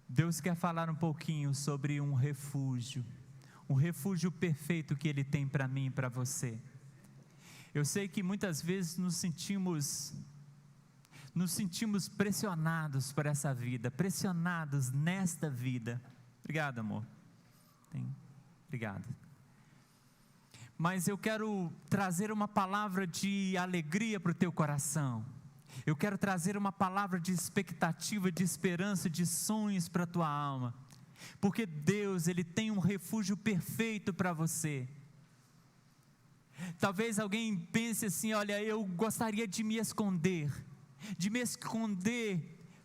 Deus quer falar um pouquinho sobre um refúgio perfeito que Ele tem para mim e para você. Eu sei que muitas vezes nos sentimos pressionados por essa vida, pressionados nesta vida. Obrigado, amor. Obrigado. Mas eu quero trazer uma palavra de alegria para o teu coração. Eu quero trazer uma palavra de expectativa, de esperança, de sonhos para a tua alma. Porque Deus, Ele tem um refúgio perfeito para você. Talvez alguém pense assim: olha, eu gostaria de me esconder,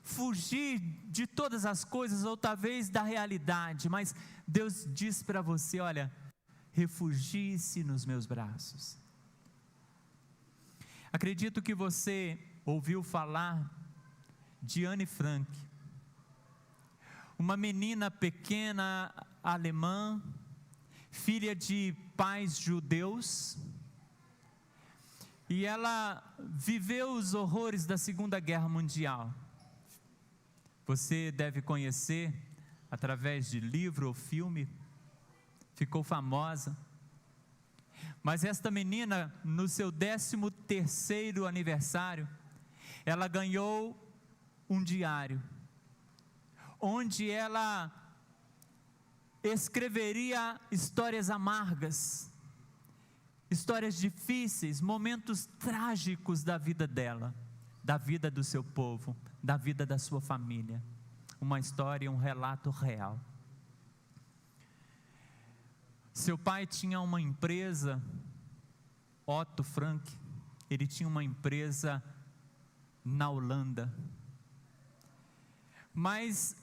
fugir de todas as coisas, ou talvez da realidade. Mas Deus diz para você: olha, refugie-se nos meus braços. Acredito que você ouviu falar de Anne Frank, uma menina pequena alemã, filha de pais judeus, e ela viveu os horrores da Segunda Guerra Mundial. Você deve conhecer através de livro ou filme, ficou famosa. Mas esta menina, no seu 13º aniversário, ela ganhou um diário, onde ela escreveria histórias amargas, histórias difíceis, momentos trágicos da vida dela, da vida do seu povo, da vida da sua família. Uma história, um relato real. Seu pai tinha uma empresa, Otto Frank, ele tinha uma empresa na Holanda. Mas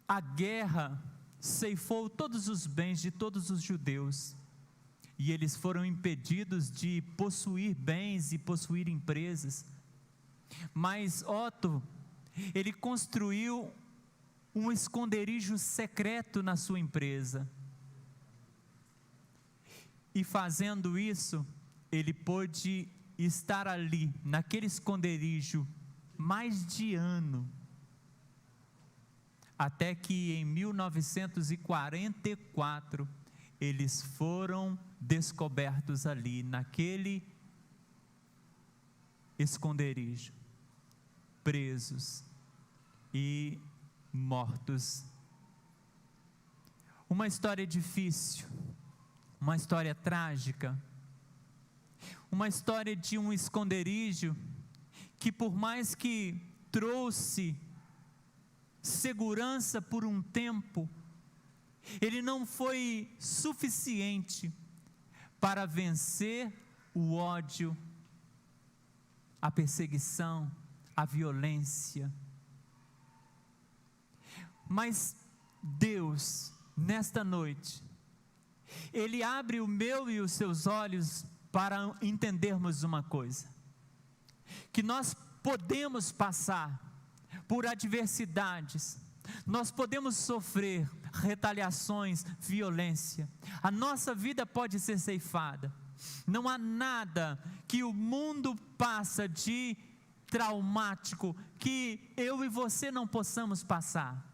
a guerra ceifou todos os bens de todos os judeus, e eles foram impedidos de possuir bens e possuir empresas. Mas Otto, ele construiu um esconderijo secreto na sua empresa, e fazendo isso, ele pôde estar ali, naquele esconderijo, mais de ano, até que em 1944, eles foram descobertos ali, naquele esconderijo, presos e mortos. Uma história difícil, uma história trágica, uma história de um esconderijo que, por mais que trouxe segurança por um tempo, ele não foi suficiente para vencer o ódio, a perseguição, a violência. Mas Deus, nesta noite, Ele abre o meu e os seus olhos para entendermos uma coisa: que nós podemos passar por adversidades, nós podemos sofrer retaliações, violência, a nossa vida pode ser ceifada. Não há nada que o mundo passa de traumático que eu e você não possamos passar.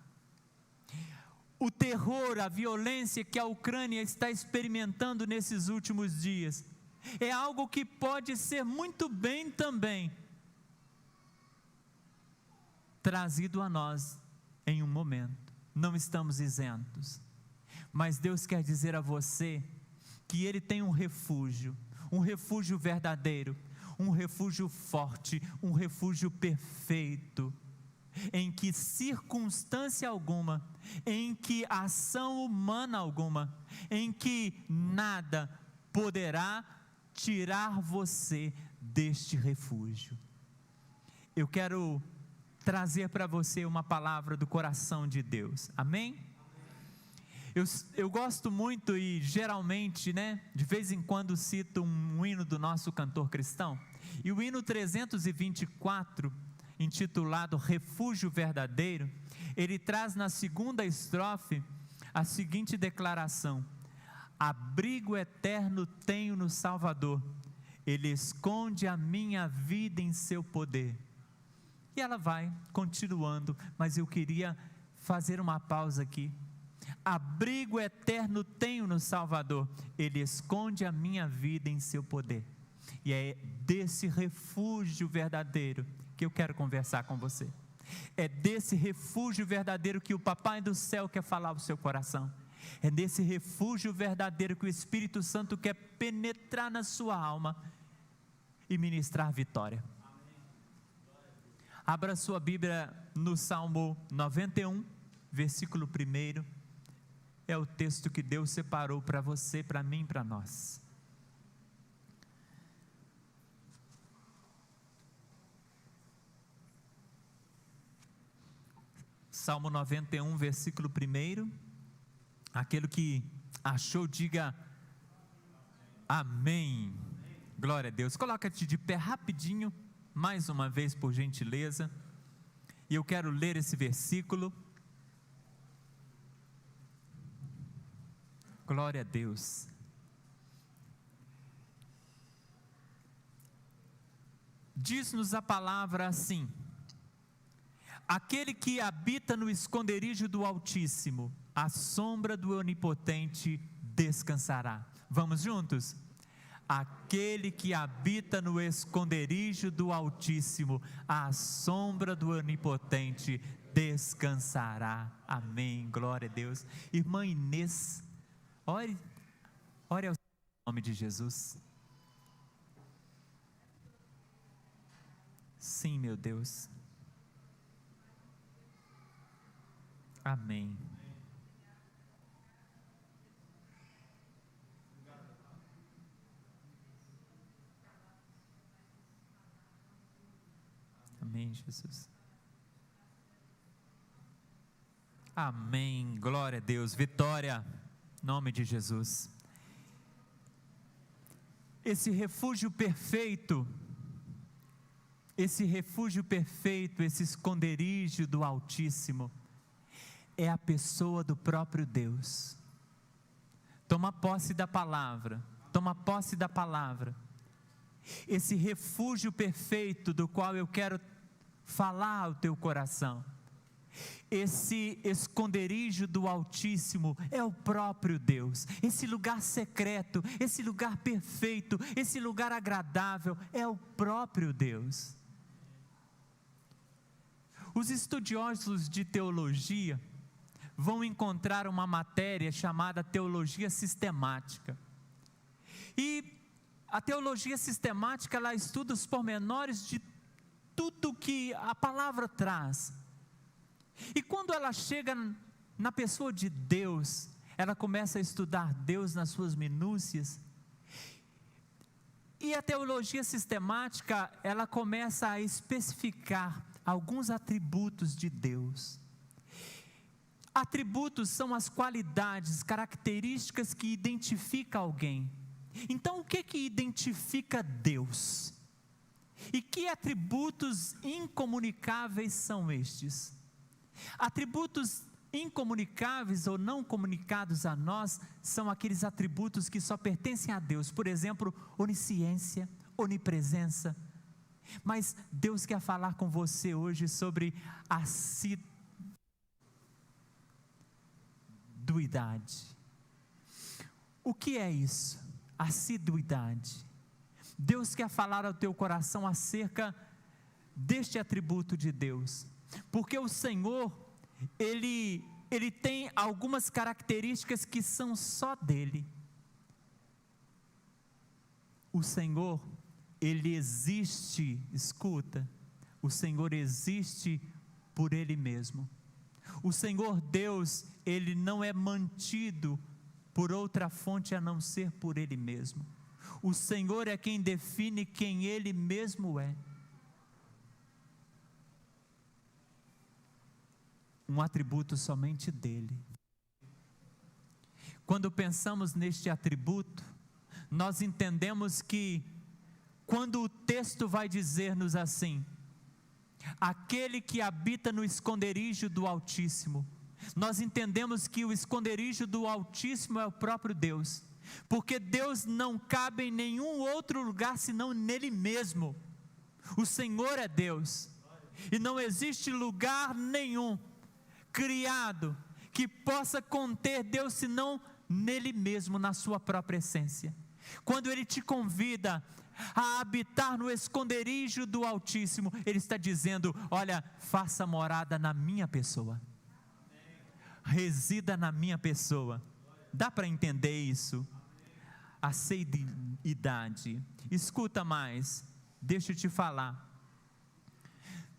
O terror, a violência que a Ucrânia está experimentando nesses últimos dias, é algo que pode ser muito bem também trazido a nós em um momento. Não estamos isentos, mas Deus quer dizer a você que Ele tem um refúgio verdadeiro, um refúgio forte, um refúgio perfeito, em que circunstância alguma, em que ação humana alguma, em que nada poderá tirar você deste refúgio. Eu quero trazer para você uma palavra do coração de Deus, amém? Eu gosto muito e geralmente, de vez em quando cito um hino do nosso cantor cristão, e o hino 324, intitulado Refúgio Verdadeiro, ele traz na segunda estrofe a seguinte declaração: abrigo eterno tenho no Salvador, Ele esconde a minha vida em seu poder. E ela vai continuando, mas eu queria fazer uma pausa aqui. Abrigo eterno tenho no Salvador, Ele esconde a minha vida em seu poder. E é desse refúgio verdadeiro que eu quero conversar com você. É desse refúgio verdadeiro que o Papai do céu quer falar ao seu coração. É nesse refúgio verdadeiro que o Espírito Santo quer penetrar na sua alma e ministrar vitória. Abra sua Bíblia no Salmo 91, versículo 1. É o texto que Deus separou para você, para mim, para nós. Salmo 91, versículo 1. Aquele que achou, diga amém. Glória a Deus. Coloca-te de pé rapidinho, mais uma vez, por gentileza. E eu quero ler esse versículo. Glória a Deus. Diz-nos a palavra assim: aquele que habita no esconderijo do Altíssimo, à sombra do Onipotente descansará. Vamos juntos? Aquele que habita no esconderijo do Altíssimo, à sombra do Onipotente descansará. Amém, glória a Deus. Irmã Inês, ore ao nome de Jesus. Sim, meu Deus. Amém. Amém, Jesus. Amém, glória a Deus, vitória, nome de Jesus. Esse refúgio perfeito, esse esconderijo do Altíssimo, é a pessoa do próprio Deus. Toma posse da palavra, toma posse da palavra. Esse refúgio perfeito do qual eu quero falar ao teu coração, esse esconderijo do Altíssimo é o próprio Deus. Esse lugar secreto, esse lugar perfeito, esse lugar agradável é o próprio Deus. Os estudiosos de teologia vão encontrar uma matéria chamada teologia sistemática. E a teologia sistemática, ela estuda os pormenores de tudo que a palavra traz. E quando ela chega na pessoa de Deus, ela começa a estudar Deus nas suas minúcias. E a teologia sistemática, ela começa a especificar alguns atributos de Deus. Atributos são as qualidades, características que identificam alguém. Então, o que identifica Deus? E que atributos incomunicáveis são estes? Atributos incomunicáveis ou não comunicados a nós são aqueles atributos que só pertencem a Deus. Por exemplo, onisciência, onipresença. Mas Deus quer falar com você hoje sobre a assiduidade. O que é isso? Assiduidade. Deus quer falar ao teu coração acerca deste atributo de Deus, porque o Senhor, Ele tem algumas características que são só dEle. O Senhor, Ele existe, escuta, o Senhor existe por Ele mesmo. O Senhor Deus, Ele não é mantido por outra fonte a não ser por Ele mesmo. O Senhor é quem define quem Ele mesmo é. Um atributo somente dEle. Quando pensamos neste atributo, nós entendemos que, quando o texto vai dizer-nos assim: aquele que habita no esconderijo do Altíssimo, nós entendemos que o esconderijo do Altíssimo é o próprio Deus, porque Deus não cabe em nenhum outro lugar senão nele mesmo. O Senhor é Deus, e não existe lugar nenhum criado que possa conter Deus, senão nele mesmo, na sua própria essência. Quando Ele te convida a habitar no esconderijo do Altíssimo, Ele está dizendo: olha, faça morada na minha pessoa, resida na minha pessoa. Dá para entender isso? Aceidade. Escuta mais, deixa eu te falar.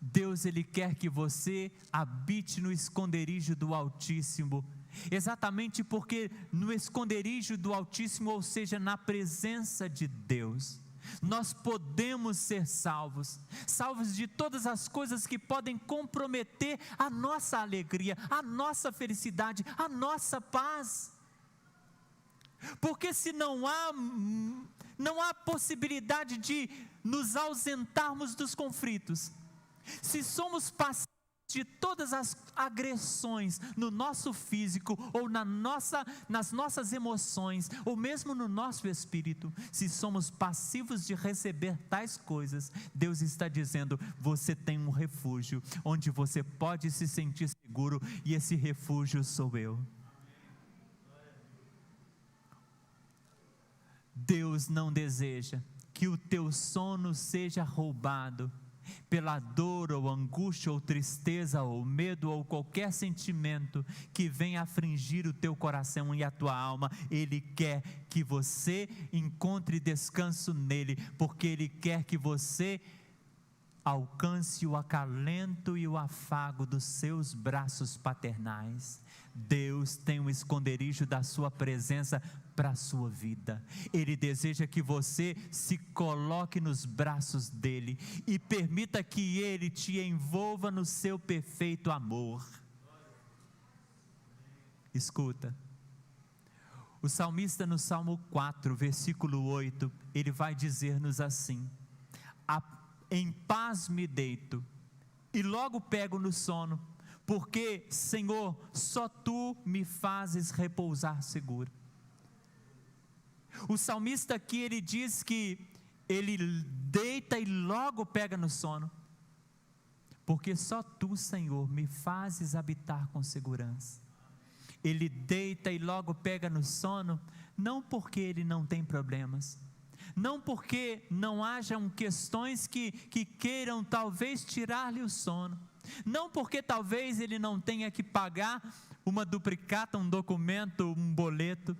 Deus, Ele quer que você habite no esconderijo do Altíssimo, exatamente porque no esconderijo do Altíssimo, ou seja, na presença de Deus, nós podemos ser salvos de todas as coisas que podem comprometer a nossa alegria, a nossa felicidade, a nossa paz. Porque se não há possibilidade de nos ausentarmos dos conflitos, se somos passíveis de todas as agressões no nosso físico, ou nas nossas emoções, ou mesmo no nosso espírito, se somos passivos de receber tais coisas, Deus está dizendo: você tem um refúgio, onde você pode se sentir seguro, e esse refúgio sou eu. Deus não deseja que o teu sono seja roubado pela dor, ou angústia, ou tristeza, ou medo, ou qualquer sentimento que venha afligir o teu coração e a tua alma. Ele quer que você encontre descanso nele, porque Ele quer que você alcance o acalento e o afago dos seus braços paternais. Deus tem um esconderijo da sua presença para a sua vida. Ele deseja que você se coloque nos braços dele e permita que ele te envolva no seu perfeito amor. Escuta, o salmista no Salmo 4, versículo 8, ele vai dizer-nos assim: em paz me deito e logo pego no sono, porque, Senhor, só Tu me fazes repousar seguro. O salmista aqui, ele diz que ele deita e logo pega no sono, porque só Tu, Senhor, me fazes habitar com segurança. Ele deita e logo pega no sono, não porque ele não tem problemas, não porque não hajam questões que queiram talvez tirar-lhe o sono, não porque talvez ele não tenha que pagar uma duplicata, um documento, um boleto,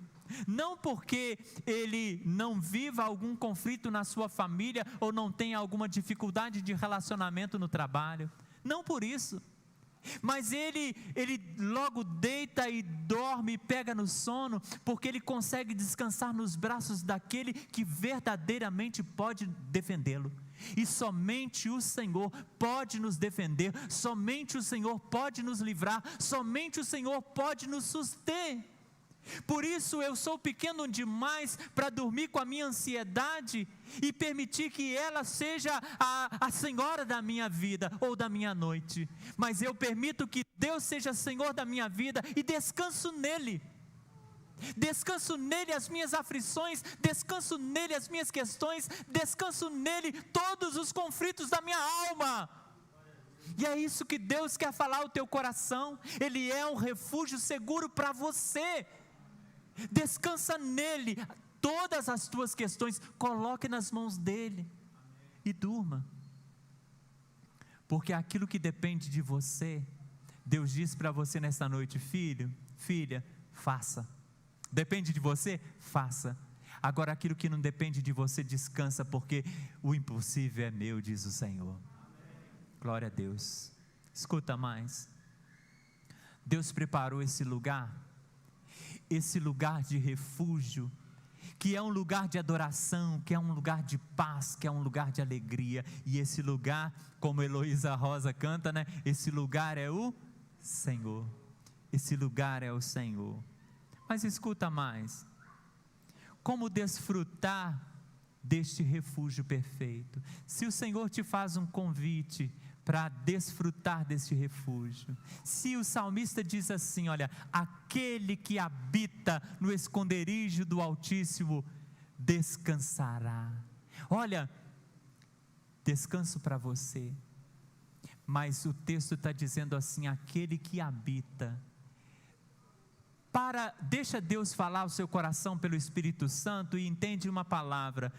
não porque ele não viva algum conflito na sua família, ou não tenha alguma dificuldade de relacionamento no trabalho, não por isso, mas ele logo deita e dorme e pega no sono, porque ele consegue descansar nos braços daquele que verdadeiramente pode defendê-lo. E somente o Senhor pode nos defender, somente o Senhor pode nos livrar, somente o Senhor pode nos suster. Por isso eu sou pequeno demais para dormir com a minha ansiedade e permitir que ela seja a senhora da minha vida ou da minha noite, mas eu permito que Deus seja Senhor da minha vida e descanso nele as minhas aflições, descanso nele as minhas questões, descanso nele todos os conflitos da minha alma. E é isso que Deus quer falar ao teu coração. Ele é um refúgio seguro para você. Descansa nele, todas as tuas questões coloque nas mãos dele e durma, porque aquilo que depende de você, Deus diz para você nesta noite: filho, filha, faça. Depende de você? Faça. Agora aquilo que não depende de você, descansa, porque o impossível é meu, diz o Senhor. Glória a Deus. Escuta mais, Deus preparou esse lugar de refúgio, que é um lugar de adoração, que é um lugar de paz, que é um lugar de alegria, e esse lugar, como Heloísa Rosa canta, né? Esse lugar é o Senhor, esse lugar é o Senhor. Mas escuta mais, como desfrutar deste refúgio perfeito? Se o Senhor te faz um convite para desfrutar deste refúgio, se o salmista diz assim: olha, aquele que habita no esconderijo do Altíssimo descansará. Olha, descanso para você, mas o texto está dizendo assim: aquele que habita. Deixa Deus falar ao seu coração pelo Espírito Santo e entende uma palavra.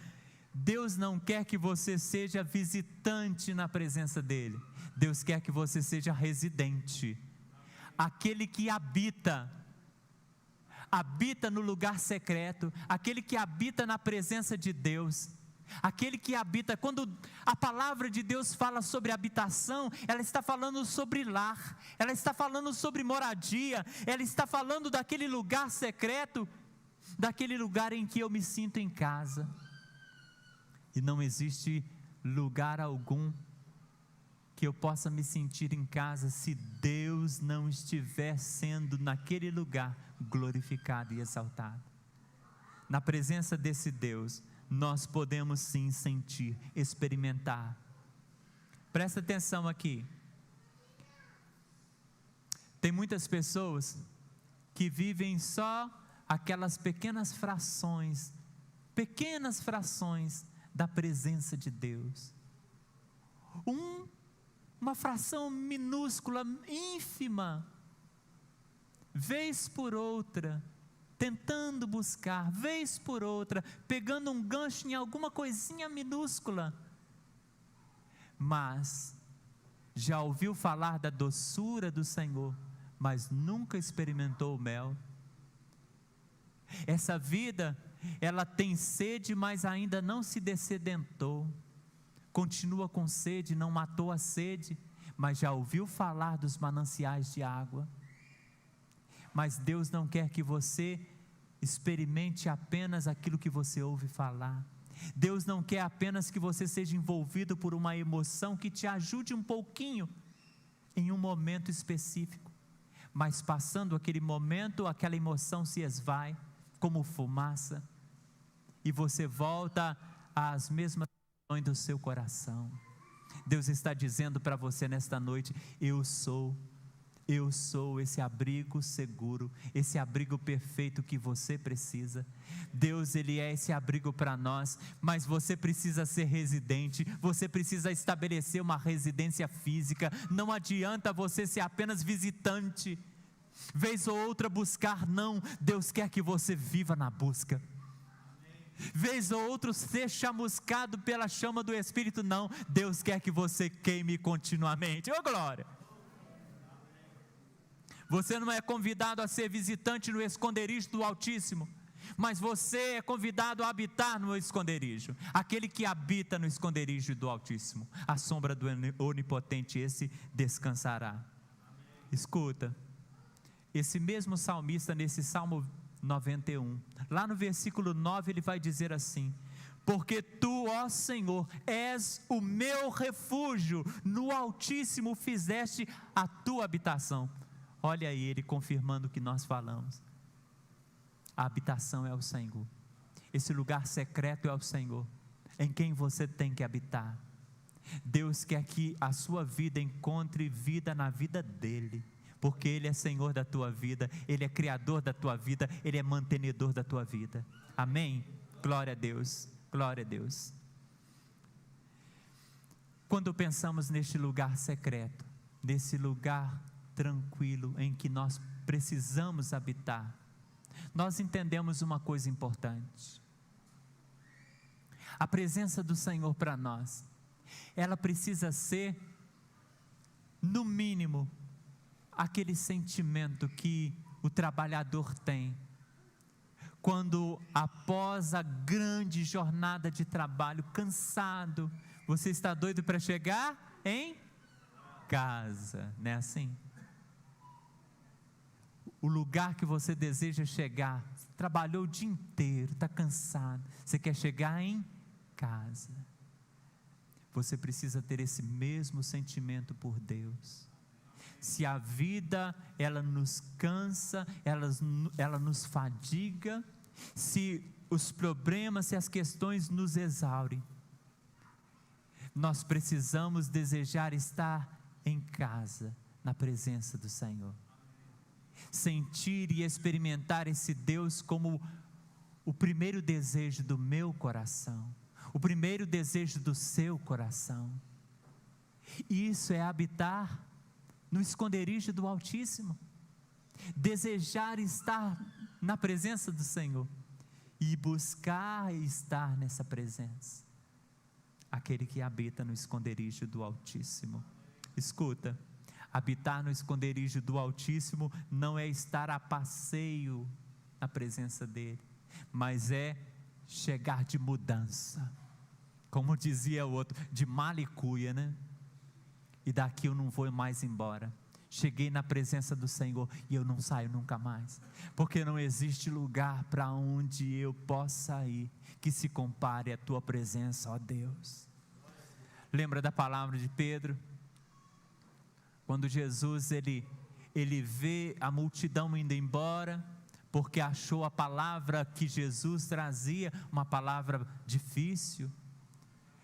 Deus não quer que você seja visitante na presença dEle. Deus quer que você seja residente. Aquele que habita no lugar secreto, aquele que habita na presença de Deus, aquele que habita. Quando a palavra de Deus fala sobre habitação, ela está falando sobre lar, ela está falando sobre moradia, ela está falando daquele lugar secreto, daquele lugar em que eu me sinto em casa. E não existe lugar algum que eu possa me sentir em casa se Deus não estiver sendo naquele lugar glorificado e exaltado. Na presença desse Deus, nós podemos sim sentir, experimentar. Presta atenção aqui. Tem muitas pessoas que vivem só aquelas pequenas frações da presença de Deus. Uma fração minúscula, ínfima, vez por outra, tentando buscar, vez por outra, pegando um gancho em alguma coisinha minúscula. Mas já ouviu falar da doçura do Senhor, mas nunca experimentou o mel. Essa vida, ela tem sede, mas ainda não se dessedentou. Continua com sede, não matou a sede, mas já ouviu falar dos mananciais de água. Mas Deus não quer que você experimente apenas aquilo que você ouve falar. Deus não quer apenas que você seja envolvido por uma emoção que te ajude um pouquinho em um momento específico, mas passando aquele momento, aquela emoção se esvai como fumaça e você volta às mesmas questões do seu coração. Deus está dizendo para você nesta noite: eu sou esse abrigo seguro, esse abrigo perfeito que você precisa. Deus, Ele é esse abrigo para nós, mas você precisa ser residente, você precisa estabelecer uma residência física. Não adianta você ser apenas visitante, vez ou outra buscar, não. Deus quer que você viva na busca. Vez ou outra ser chamuscado pela chama do Espírito, não. Deus quer que você queime continuamente. Ô glória! Você não é convidado a ser visitante no esconderijo do Altíssimo, mas você é convidado a habitar no esconderijo. Aquele que habita no esconderijo do Altíssimo, a sombra do Onipotente, esse descansará. Escuta, esse mesmo salmista, nesse Salmo 91, lá no versículo 9, ele vai dizer assim: porque tu, ó Senhor, és o meu refúgio, no Altíssimo fizeste a tua habitação. Olha aí ele confirmando o que nós falamos. A habitação é o Senhor, esse lugar secreto é o Senhor, em quem você tem que habitar. Deus quer que a sua vida encontre vida na vida dEle, porque Ele é Senhor da tua vida, Ele é Criador da tua vida, Ele é mantenedor da tua vida. Amém? Glória a Deus, glória a Deus. Quando pensamos neste lugar secreto, nesse lugar tranquilo em que nós precisamos habitar, nós entendemos uma coisa importante: a presença do Senhor para nós, ela precisa ser, no mínimo, aquele sentimento que o trabalhador tem, quando após a grande jornada de trabalho, cansado, você está doido para chegar em casa, não é assim? O lugar que você deseja chegar, trabalhou o dia inteiro, está cansado, você quer chegar em casa. Você precisa ter esse mesmo sentimento por Deus. Se a vida, ela nos cansa, ela nos fadiga, se os problemas, se as questões nos exaurem, nós precisamos desejar estar em casa, na presença do Senhor. Sentir e experimentar esse Deus como o primeiro desejo do meu coração, o primeiro desejo do seu coração. Isso é habitar no esconderijo do Altíssimo. Desejar estar na presença do Senhor e buscar estar nessa presença. Aquele que habita no esconderijo do Altíssimo. Escuta, habitar no esconderijo do Altíssimo não é estar a passeio na presença dele, mas é chegar de mudança, como dizia o outro, de malicuia, né? E daqui eu não vou mais embora. Cheguei na presença do Senhor e eu não saio nunca mais, porque não existe lugar para onde eu possa ir que se compare à tua presença, ó Deus. Lembra da palavra de Pedro? Quando Jesus ele vê a multidão indo embora, porque achou a palavra que Jesus trazia uma palavra difícil,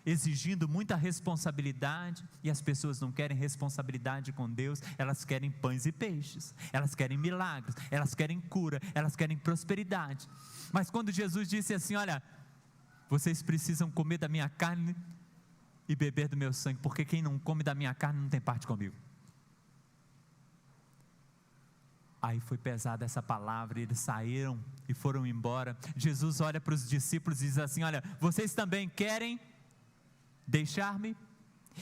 exigindo muita responsabilidade, e as pessoas não querem responsabilidade com Deus, elas querem pães e peixes, elas querem milagres, elas querem cura, elas querem prosperidade. Mas quando Jesus disse assim: olha, vocês precisam comer da minha carne e beber do meu sangue, porque quem não come da minha carne não tem parte comigo. Aí foi pesada essa palavra, e eles saíram e foram embora. Jesus olha para os discípulos e diz assim: olha, vocês também querem deixar-me?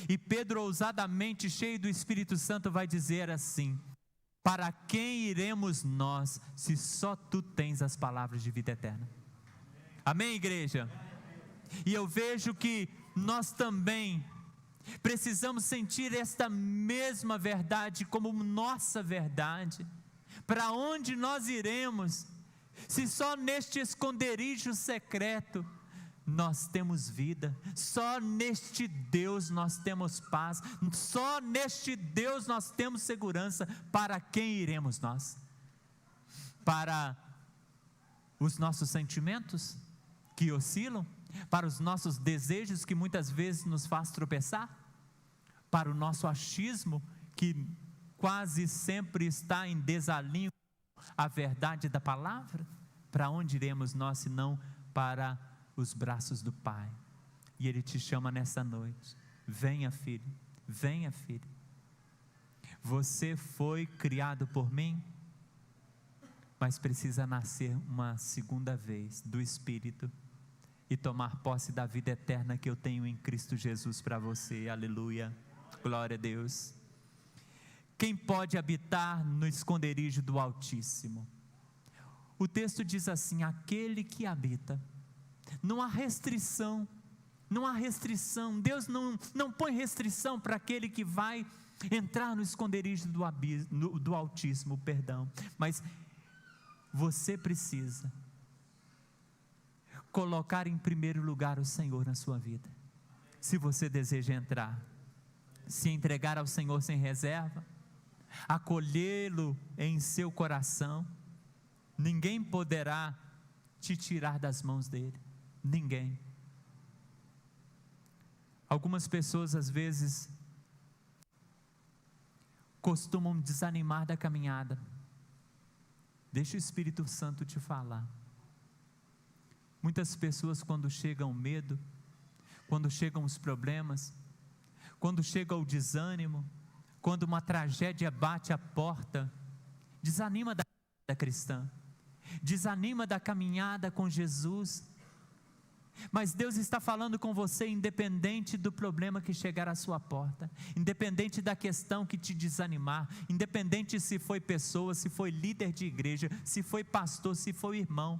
E Pedro, ousadamente, cheio do Espírito Santo, vai dizer assim: para quem iremos nós, se só tu tens as palavras de vida eterna? Amém, igreja? E eu vejo que nós também precisamos sentir esta mesma verdade como nossa verdade. Para onde nós iremos, se só neste esconderijo secreto nós temos vida, só neste Deus nós temos paz, só neste Deus nós temos segurança? Para quem iremos nós? Para os nossos sentimentos que oscilam? Para os nossos desejos que muitas vezes nos faz tropeçar? Para o nosso achismo que quase sempre está em desalinho com a verdade da palavra? Para onde iremos nós, se não para os braços do Pai? E Ele te chama nessa noite: venha, filho, venha, filho. Você foi criado por mim, mas precisa nascer uma segunda vez do Espírito e tomar posse da vida eterna que eu tenho em Cristo Jesus para você. Aleluia, glória a Deus. Quem pode habitar no esconderijo do Altíssimo? O texto diz assim: aquele que habita. Não há restrição, não há restrição. Deus não põe restrição para aquele que vai entrar no esconderijo do Altíssimo, perdão. Mas você precisa colocar em primeiro lugar o Senhor na sua vida. Se você deseja entrar, se entregar ao Senhor sem reserva, acolhê-lo em seu coração, ninguém poderá te tirar das mãos dele. Ninguém. Algumas pessoas às vezes costumam desanimar da caminhada. Deixa o Espírito Santo te falar. Muitas pessoas, quando chega o medo, quando chegam os problemas, quando chega o desânimo, quando uma tragédia bate a porta, desanima da vida cristã, desanima da caminhada com Jesus. Mas Deus está falando com você, independente do problema que chegar à sua porta, independente da questão que te desanimar, independente se foi pessoa, se foi líder de igreja, se foi pastor, se foi irmão,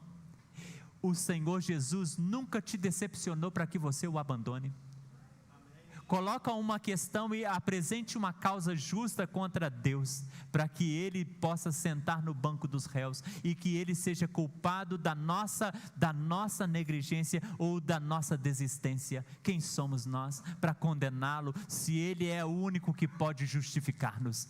o Senhor Jesus nunca te decepcionou para que você o abandone. Coloca uma questão e apresente uma causa justa contra Deus, para que Ele possa sentar no banco dos réus, e que Ele seja culpado da nossa negligência ou da nossa desistência. Quem somos nós para condená-lo, se Ele é o único que pode justificar-nos?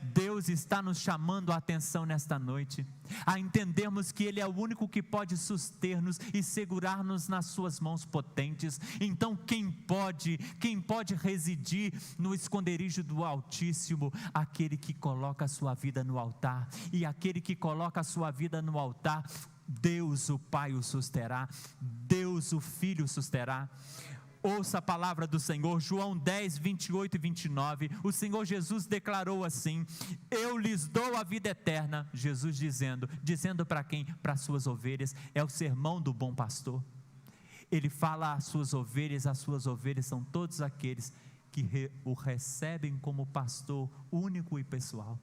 Deus está nos chamando a atenção nesta noite, a entendermos que Ele é o único que pode suster-nos e segurar-nos nas suas mãos potentes. Então quem pode residir no esconderijo do Altíssimo? Aquele que coloca a sua vida no altar, e aquele que coloca a sua vida no altar, Deus o Pai o susterá, Deus o Filho o susterá. Ouça a palavra do Senhor, João 10, 28 e 29, o Senhor Jesus declarou assim: eu lhes dou a vida eterna. Jesus dizendo para quem? Para as suas ovelhas. É o sermão do bom pastor. Ele fala às suas ovelhas são todos aqueles que o recebem como pastor único e pessoal.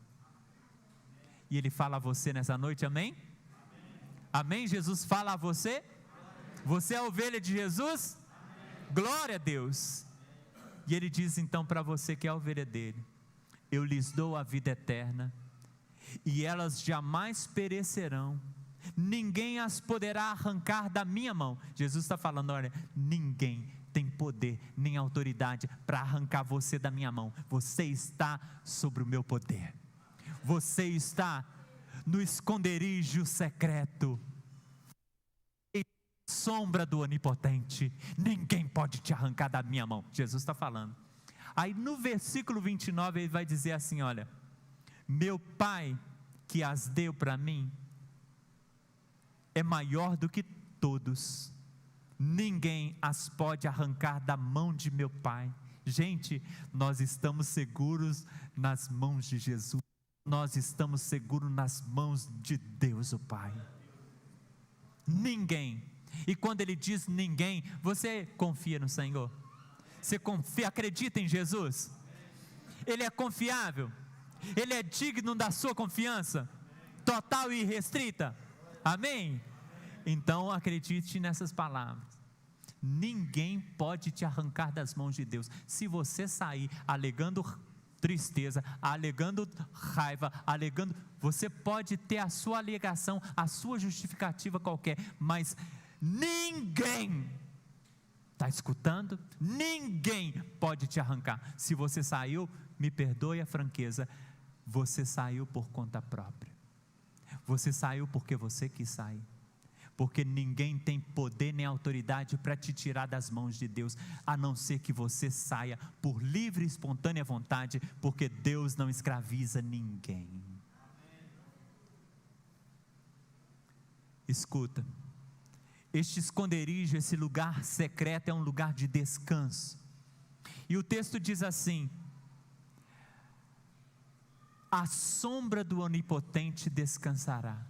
E Ele fala a você nessa noite, amém? Amém? Jesus fala a você? Você é a ovelha de Jesus? Glória a Deus. E Ele diz então para você que é a ovelha dele: eu lhes dou a vida eterna, e elas jamais perecerão, ninguém as poderá arrancar da minha mão. Jesus está falando: olha, ninguém tem poder nem autoridade para arrancar você da minha mão. Você está sobre o meu poder, você está no esconderijo secreto, sombra do Onipotente, ninguém pode te arrancar da minha mão. Jesus está falando. Aí no versículo 29 ele vai dizer assim: olha, meu Pai que as deu para mim é maior do que todos, ninguém as pode arrancar da mão de meu Pai. Gente, nós estamos seguros nas mãos de Jesus, nós estamos seguros nas mãos de Deus o Pai. Ninguém. E quando Ele diz ninguém, você confia no Senhor? Você confia, acredita em Jesus? Ele é confiável? Ele é digno da sua confiança? Total e irrestrita? Amém? Então acredite nessas palavras. Ninguém pode te arrancar das mãos de Deus. Se você sair alegando tristeza, alegando raiva, você pode ter a sua alegação, a sua justificativa qualquer, mas ninguém, está escutando? Ninguém pode te arrancar. Se você saiu, me perdoe a franqueza, você saiu por conta própria, você saiu porque você quis sair, porque ninguém tem poder nem autoridade para te tirar das mãos de Deus, a não ser que você saia por livre e espontânea vontade, porque Deus não escraviza ninguém. Escuta, este esconderijo, esse lugar secreto é um lugar de descanso, e o texto diz assim: à sombra do Onipotente descansará.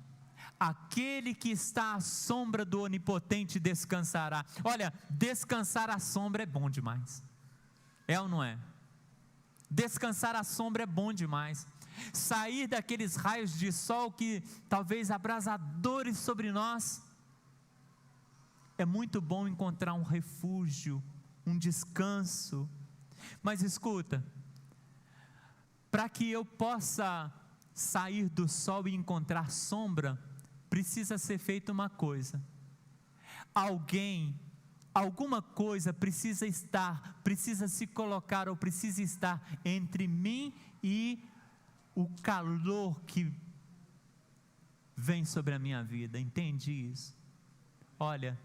Aquele que está à sombra do Onipotente descansará. Olha, descansar à sombra é bom demais, é ou não é? Descansar à sombra é bom demais. Sair daqueles raios de sol que talvez abrasadores sobre nós, é muito bom encontrar um refúgio, um descanso. Mas escuta, para que eu possa sair do sol e encontrar sombra, precisa ser feita uma coisa: alguma coisa precisa se colocar, ou precisa estar entre mim e o calor que vem sobre a minha vida. Entende isso? Olha,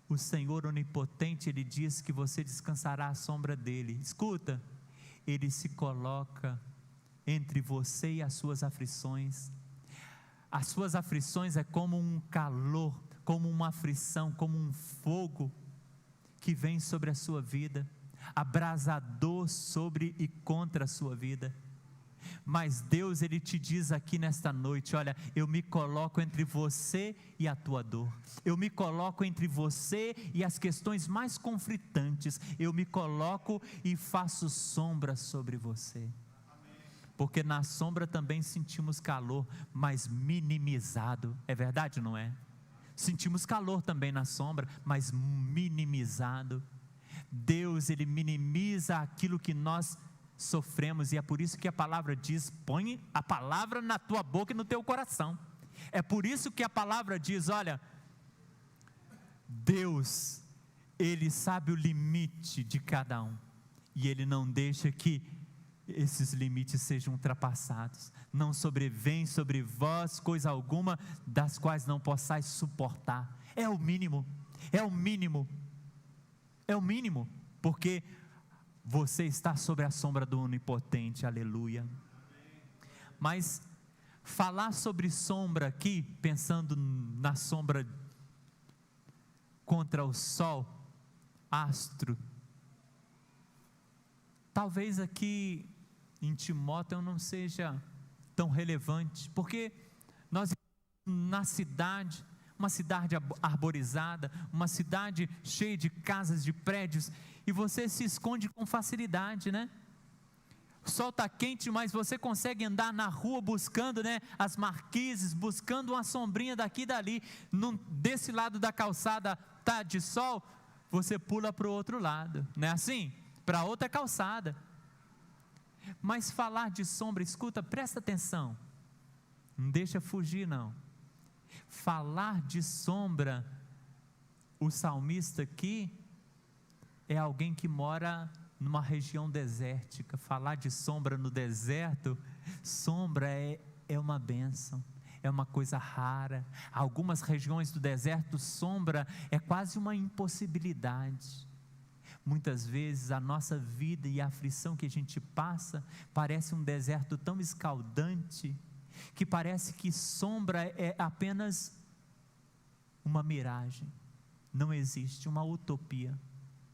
o Senhor Onipotente, Ele diz que você descansará à sombra dEle. Escuta, Ele se coloca entre você e as suas aflições. As suas aflições é como um calor, como uma aflição, como um fogo que vem sobre a sua vida, abrasador sobre e contra a sua vida. Mas Deus, Ele te diz aqui nesta noite: olha, eu me coloco entre você e a tua dor, eu me coloco entre você e as questões mais conflitantes, eu me coloco e faço sombra sobre você. Porque na sombra também sentimos calor, mas minimizado. É verdade, não é? Sentimos calor também na sombra, mas minimizado. Deus, Ele minimiza aquilo que nós sofremos, e é por isso que a palavra diz: põe a palavra na tua boca e no teu coração. É por isso que a palavra diz: olha, Deus, Ele sabe o limite de cada um, e Ele não deixa que esses limites sejam ultrapassados. Não sobrevém sobre vós coisa alguma das quais não possais suportar. É o mínimo, é o mínimo, é o mínimo, porque você está sobre a sombra do Onipotente, aleluia. Mas falar sobre sombra aqui, pensando na sombra contra o sol, astro talvez aqui em Timóteo não seja tão relevante, porque nós na cidade, uma cidade arborizada, uma cidade cheia de casas, de prédios, e você se esconde com facilidade, né? O sol está quente, mas você consegue andar na rua buscando, né, as marquises, buscando uma sombrinha daqui e dali. Desse lado da calçada está de sol, você pula para o outro lado, não é assim? Para outra calçada. Mas falar de sombra, escuta, presta atenção, não deixa fugir não. Falar de sombra, o salmista aqui é alguém que mora numa região desértica. Falar de sombra no deserto, sombra é uma bênção, é uma coisa rara. Algumas regiões do deserto, sombra é quase uma impossibilidade. Muitas vezes a nossa vida e a aflição que a gente passa parece um deserto tão escaldante, que parece que sombra é apenas uma miragem, não existe, uma utopia,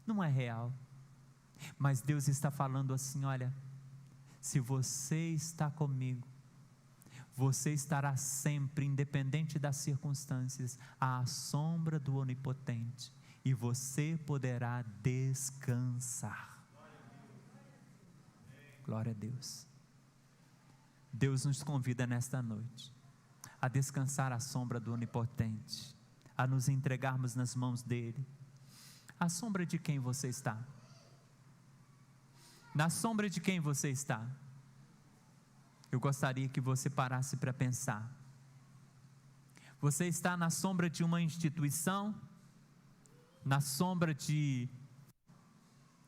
não é real. Mas Deus está falando assim: olha, se você está comigo, você estará sempre, independente das circunstâncias, à sombra do Onipotente, e você poderá descansar. Glória a Deus. Deus nos convida nesta noite a descansar à sombra do Onipotente, a nos entregarmos nas mãos dEle. À sombra de quem você está? Na sombra de quem você está? Eu gostaria que você parasse para pensar. Você está na sombra de uma instituição? Na sombra de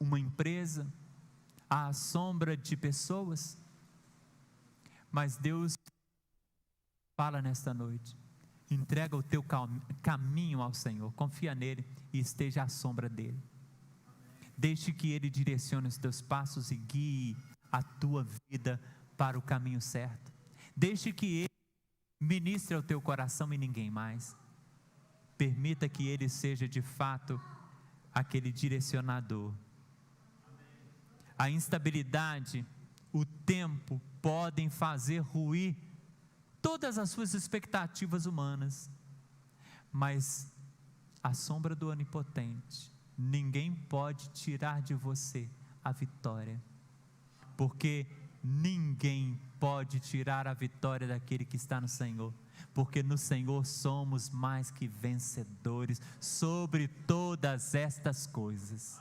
uma empresa? À sombra de pessoas? Mas Deus fala nesta noite: entrega o teu caminho ao Senhor, confia nele e esteja à sombra dele. Deixe que Ele direcione os teus passos e guie a tua vida para o caminho certo. Deixe que Ele ministre ao teu coração e ninguém mais. Permita que Ele seja de fato aquele direcionador. A instabilidade, o tempo podem fazer ruir todas as suas expectativas humanas, mas a sombra do Onipotente, ninguém pode tirar de você a vitória, porque ninguém pode tirar a vitória daquele que está no Senhor, porque no Senhor somos mais que vencedores sobre todas estas coisas.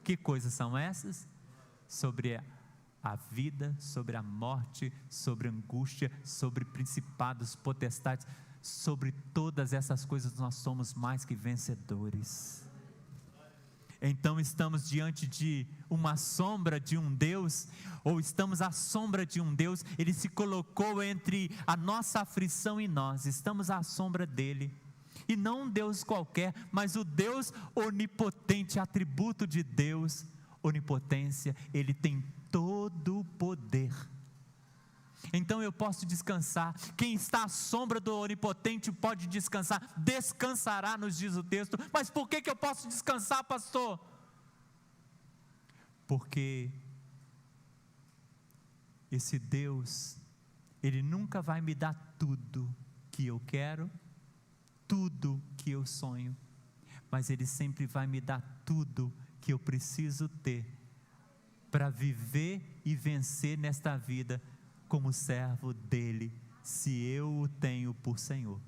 Que coisas são essas? Sobre a vida, sobre a morte, sobre a angústia, sobre principados, potestades, sobre todas essas coisas nós somos mais que vencedores. Então estamos diante de uma sombra de um Deus, ou estamos à sombra de um Deus. Ele se colocou entre a nossa aflição e nós, estamos à sombra dele, e não um Deus qualquer, mas o Deus onipotente, atributo de Deus, onipotência. Ele tem todo o poder. Então eu posso descansar. Quem está à sombra do Onipotente pode descansar. Descansará, nos diz o texto. Mas por que eu posso descansar, pastor? Porque esse Deus, Ele nunca vai me dar tudo que eu quero, tudo que eu sonho, mas Ele sempre vai me dar tudo que eu preciso ter para viver e vencer nesta vida como servo dele, se eu o tenho por Senhor.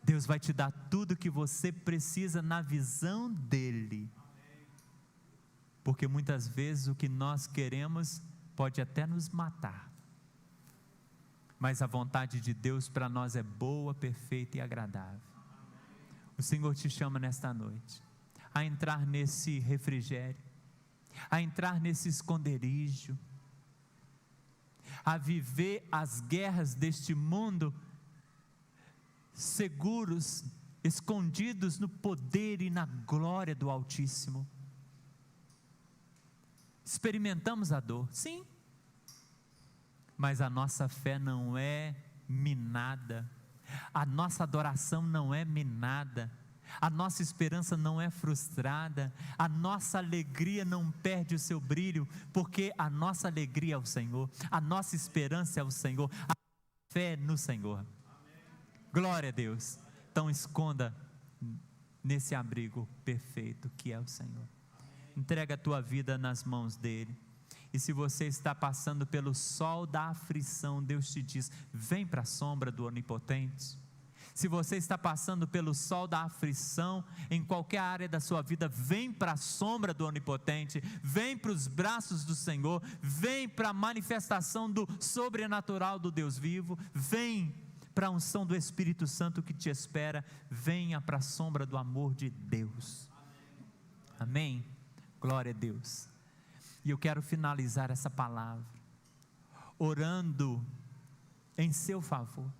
Deus vai te dar tudo que você precisa na visão dele, porque muitas vezes o que nós queremos pode até nos matar, mas a vontade de Deus para nós é boa, perfeita e agradável. O Senhor te chama nesta noite a entrar nesse refrigério, a entrar nesse esconderijo, a viver as guerras deste mundo seguros, escondidos no poder e na glória do Altíssimo. Experimentamos a dor, sim, mas a nossa fé não é minada, a nossa adoração não é minada, A nossa esperança não é frustrada, a nossa alegria não perde o seu brilho, porque a nossa alegria é o Senhor, a nossa esperança é o Senhor, a fé no Senhor. Glória a Deus. Então esconda nesse abrigo perfeito que é o Senhor. Entrega a tua vida nas mãos dele. E se você está passando pelo sol da aflição, Deus te diz: vem para a sombra do Onipotente. Se você está passando pelo sol da aflição, em qualquer área da sua vida, vem para a sombra do Onipotente, vem para os braços do Senhor, vem para a manifestação do sobrenatural do Deus vivo, vem para a unção do Espírito Santo que te espera, venha para a sombra do amor de Deus. Amém? Glória a Deus. E eu quero finalizar essa palavra orando em seu favor.